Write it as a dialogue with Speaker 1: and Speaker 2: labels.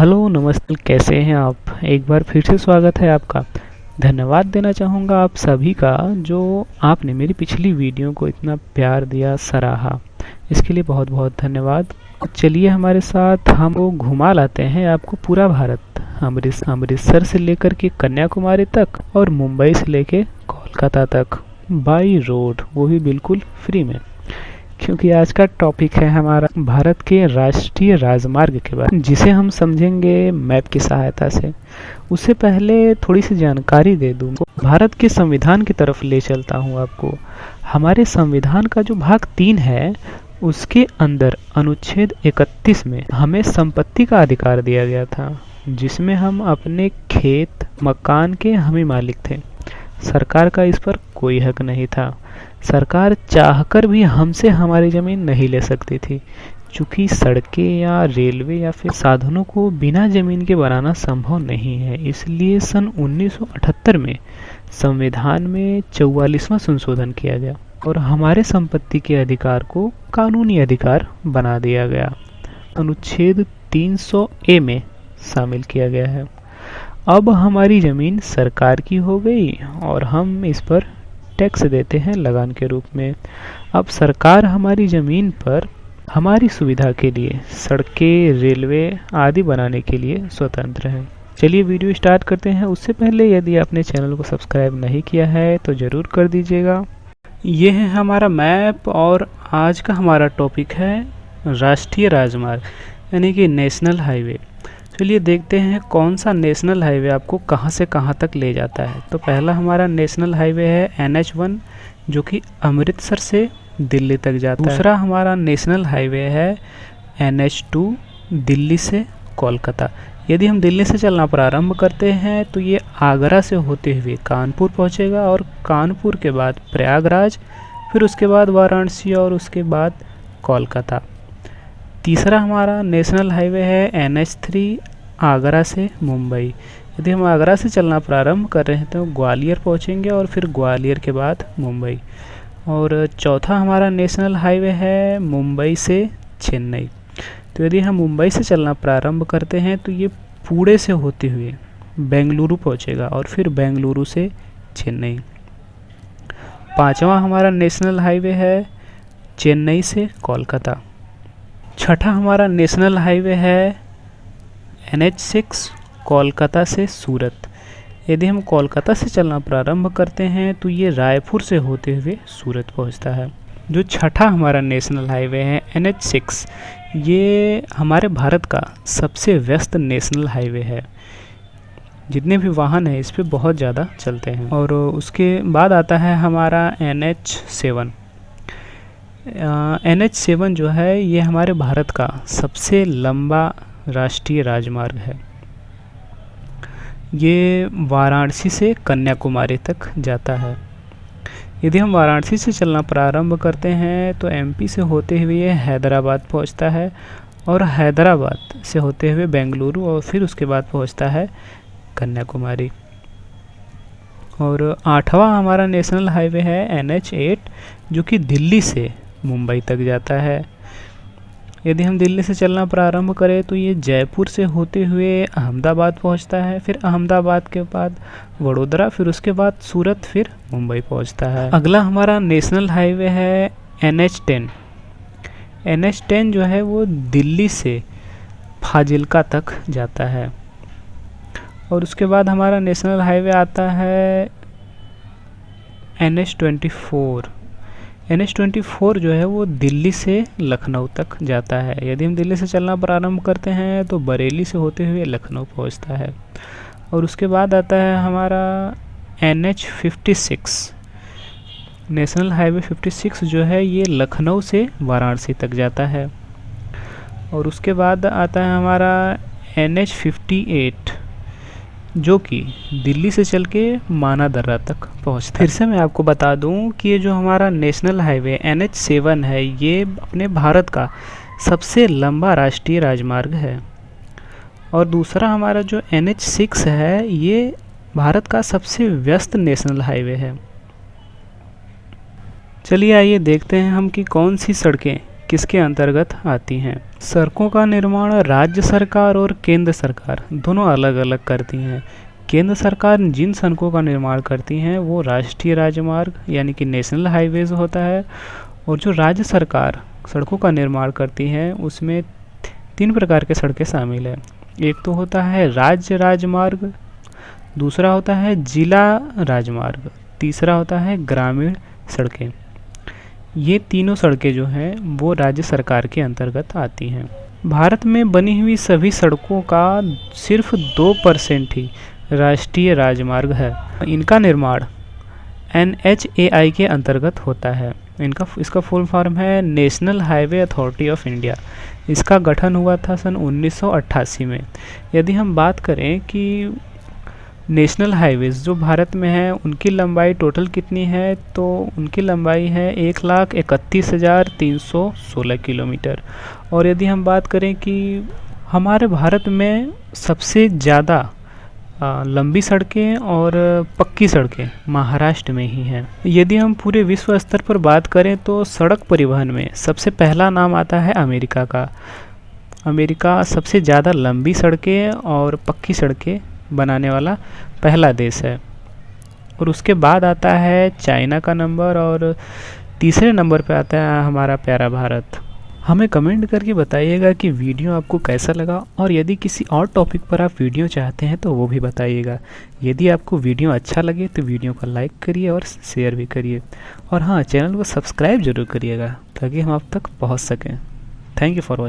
Speaker 1: Hello नमस्ते, कैसे हैं आप। एक बार फिर से स्वागत है आपका। धन्यवाद देना चाहूँगा आप सभी का जो आपने मेरी पिछली वीडियो को इतना प्यार दिया, सराहा। इसके लिए बहुत बहुत धन्यवाद। चलिए हमारे साथ हम वो घुमा लाते हैं आपको पूरा भारत, अमृतसर से लेकर के कन्याकुमारी तक और मुंबई से लेकर कोलकाता तक बाई रोड, वो भी बिल्कुल फ्री में। क्योंकि आज का टॉपिक है हमारा भारत के राष्ट्रीय राजमार्ग के बारे में, जिसे हम समझेंगे मैप की सहायता से। उससे पहले थोड़ी सी जानकारी दे दूं, भारत के संविधान की तरफ ले चलता हूं आपको। हमारे संविधान का जो भाग 3 है, उसके अंदर अनुच्छेद 31 में हमें संपत्ति का अधिकार दिया गया था, जिसमें हम अपने खेत मकान के हम ही मालिक थे। सरकार का इस पर कोई हक नहीं था। सरकार चाहकर भी हमसे हमारी ज़मीन नहीं ले सकती थी, क्योंकि सड़कें या रेलवे या फिर साधनों को बिना ज़मीन के बनाना संभव नहीं है। इसलिए सन 1978 में संविधान में 44वां संशोधन किया गया और हमारे संपत्ति के अधिकार को कानूनी अधिकार बना दिया गया। अनुच्छेद 300A में शामिल किया गया है। अब हमारी ज़मीन सरकार की हो गई और हम इस पर टैक्स देते हैं लगान के रूप में। अब सरकार हमारी ज़मीन पर हमारी सुविधा के लिए सड़कें, रेलवे आदि बनाने के लिए स्वतंत्र है। चलिए वीडियो स्टार्ट करते हैं। उससे पहले यदि आपने चैनल को सब्सक्राइब नहीं किया है तो ज़रूर कर दीजिएगा। ये है हमारा मैप और आज का हमारा टॉपिक है राष्ट्रीय राजमार्ग, यानी कि नेशनल हाईवे। चलिए देखते हैं कौन सा नेशनल हाईवे आपको कहां से कहां तक ले जाता है। तो पहला हमारा नेशनल हाईवे है NH1, जो कि अमृतसर से दिल्ली तक जाता है। दूसरा हमारा नेशनल हाईवे है NH2, दिल्ली से कोलकाता। यदि हम दिल्ली से चलना प्रारंभ करते हैं तो ये आगरा से होते हुए कानपुर पहुंचेगा और कानपुर के बाद प्रयागराज, फिर उसके बाद वाराणसी और उसके बाद कोलकाता। तीसरा हमारा नेशनल हाईवे है NH3, आगरा से मुंबई। यदि हम आगरा से चलना प्रारंभ कर रहे हैं तो ग्वालियर पहुंचेंगे और फिर ग्वालियर के बाद मुंबई। और चौथा हमारा नेशनल हाईवे है मुंबई से चेन्नई। तो यदि हम मुंबई से चलना प्रारंभ करते हैं तो ये पुणे से होते हुए बेंगलुरु पहुंचेगा और फिर बेंगलुरु से चेन्नई। पांचवा हमारा नेशनल हाईवे है चेन्नई से कोलकाता। छठा हमारा नेशनल हाईवे है NH6, कोलकाता से सूरत। यदि हम कोलकाता से चलना प्रारंभ करते हैं तो ये रायपुर से होते हुए सूरत पहुंचता है। जो छठा हमारा नेशनल हाईवे है NH6, ये हमारे भारत का सबसे व्यस्त नेशनल हाईवे है। जितने भी वाहन हैं इस पे बहुत ज़्यादा चलते हैं। और उसके बाद आता है हमारा NH7। NH7 जो है ये हमारे भारत का सबसे लंबा राष्ट्रीय राजमार्ग है। ये वाराणसी से कन्याकुमारी तक जाता है। यदि हम वाराणसी से चलना प्रारंभ करते हैं तो MP से होते हुए ये हैदराबाद पहुंचता है और हैदराबाद से होते हुए बेंगलुरु और फिर उसके बाद पहुंचता है कन्याकुमारी। और आठवां हमारा नेशनल हाईवे है NH8, जो कि दिल्ली से मुंबई तक जाता है। यदि हम दिल्ली से चलना प्रारंभ करें तो ये जयपुर से होते हुए अहमदाबाद पहुंचता है, फिर अहमदाबाद के बाद वडोदरा, फिर उसके बाद सूरत, फिर मुंबई पहुंचता है। अगला हमारा नेशनल हाईवे है NH10। NH10 जो है वो दिल्ली से फाजिल्का तक जाता है। और उसके बाद हमारा नेशनल हाईवे आता है NH24। NH24 जो है वो दिल्ली से लखनऊ तक जाता है। यदि हम दिल्ली से चलना प्रारंभ करते हैं तो बरेली से होते हुए लखनऊ पहुंचता है। और उसके बाद आता है हमारा NH56। नेशनल हाईवे 56 जो है ये लखनऊ से वाराणसी तक जाता है। और उसके बाद आता है हमारा NH58, जो कि दिल्ली से चल के माना दर्रा तक पहुंचता है। फिर से मैं आपको बता दूं कि ये जो हमारा नेशनल हाईवे NH7 है, ये अपने भारत का सबसे लंबा राष्ट्रीय राजमार्ग है। और दूसरा हमारा जो NH6 है, ये भारत का सबसे व्यस्त नेशनल हाईवे है। चलिए आइए देखते हैं हम कि कौन सी सड़कें किसके अंतर्गत आती हैं। सड़कों का निर्माण राज्य सरकार और केंद्र सरकार दोनों अलग अलग करती हैं। केंद्र सरकार जिन सड़कों का निर्माण करती हैं वो राष्ट्रीय राजमार्ग यानी कि नेशनल हाईवेज होता है, और जो राज्य सरकार सड़कों का निर्माण करती हैं उसमें 3 प्रकार के सड़कें शामिल हैं। एक तो होता है राज्य राजमार्ग, दूसरा होता है जिला राजमार्ग, तीसरा होता है ग्रामीण सड़कें। ये तीनों सड़कें जो हैं वो राज्य सरकार के अंतर्गत आती हैं। भारत में बनी हुई सभी सड़कों का सिर्फ 2% ही राष्ट्रीय राजमार्ग है। इनका निर्माण NHAI के अंतर्गत होता है। इसका फुल फॉर्म है national highway authority of India. इसका गठन हुआ था सन 1988 में। यदि हम बात करें कि नेशनल हाईवेज जो भारत में है उनकी लंबाई टोटल कितनी है, तो उनकी लंबाई है 1,31,316 किलोमीटर। और यदि हम बात करें कि हमारे भारत में सबसे ज़्यादा लंबी सड़कें और पक्की सड़कें महाराष्ट्र में ही हैं। यदि हम पूरे विश्व स्तर पर बात करें तो सड़क परिवहन में सबसे पहला नाम आता है अमेरिका का। अमेरिका सबसे ज़्यादा लंबी सड़कें और पक्की सड़कें बनाने वाला पहला देश है, और उसके बाद आता है चाइना का नंबर, और तीसरे नंबर पे आता है हमारा प्यारा भारत। हमें कमेंट करके बताइएगा कि वीडियो आपको कैसा लगा, और यदि किसी और टॉपिक पर आप वीडियो चाहते हैं तो वो भी बताइएगा। यदि आपको वीडियो अच्छा लगे तो वीडियो को लाइक करिए और शेयर भी करिए, और हाँ, चैनल को सब्सक्राइब जरूर करिएगा ताकि हम आप तक पहुंच सकें। Thank you for watching.